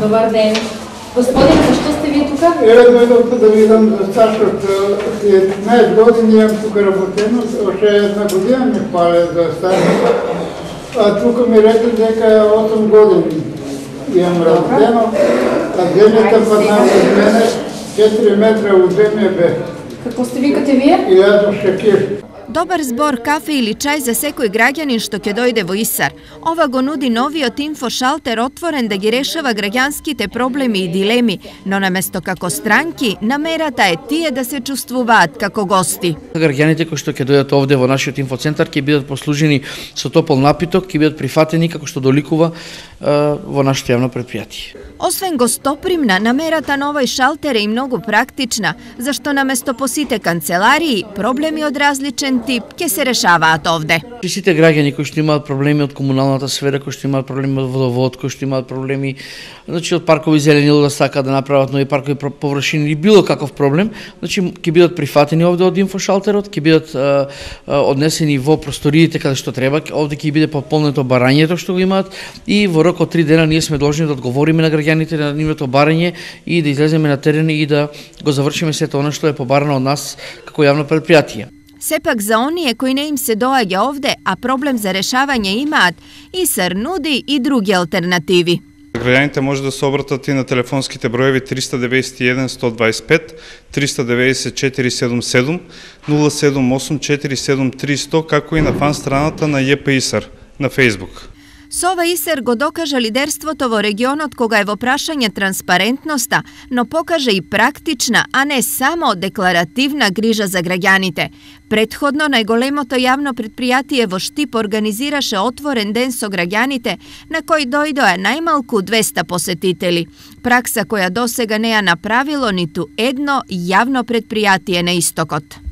Добар ден. Господин, защо сте вие тук? Дойдох да видам стаж от 15 години, имам тук работено, още една година ми паля за стаж. А тук ми рекли дека 8 години имам работено, а земята падна от мене 4 метра от земя бе. Какво сте викате вие? Илјадо Шакир. Dobar zbor kafe ili čaj za sekoj građanin što ke dojde vo Isar. Ova go nudi noviot info šalter otvoren da gi rešava građanskite problemi i dilemi, no namesto kako stranki, namerata je tije da se čustvuvat kako gosti. Građaните кои што ќе дојдат овде во нашиот инфоцентар ќе бидат послужени со топол напиток, ќе бидат прифатени како што доликува во нашето јавно предпријатие. Освен гостопримна, намерата на овој шалтер е и многу практична, зашто наместо посите канцеларии, проблеми од различен тип ќе се решаваат овде. Сите граѓани кои што имаат проблеми од комуналната сфера, кои што имаат проблеми од водовод, кои што имаат проблеми од паркови зеленило да сакаат да направат нови паркови површини или било каков проблем, ќе бидат прифатени овде од инфошалтерот, ќе бидат однесени во просториите каде што треба, овде ќе биде пополнето барањето што го имаат и во рок од 3 дена ние сме должни да одговориме на граѓаните на нивното барање и да излеземе на терен и да го завршиме сето она што е побарано од нас како јавно предпријатие. Сепак за оние кои не им се доаѓа овде, а проблем за решавање имаат, Исар нуди и други алтернативи. Граѓаните може да се обратат и на телефонските броеви 391 125, 394 77, 078 47 300, како и на фан страната на ЈП Исар на Facebook. Со ова Исар го докажа лидерството во регионот кога е во прашање транспарентноста, но покаже и практична, а не само декларативна грижа за граѓаните. Претходно најголемото јавно предпријатие во Штип организираше отворен ден со граѓаните, на кој дојдоа најмалку 200 посетители. Пракса која досега не ја направило ниту едно јавно предпријатие на истокот.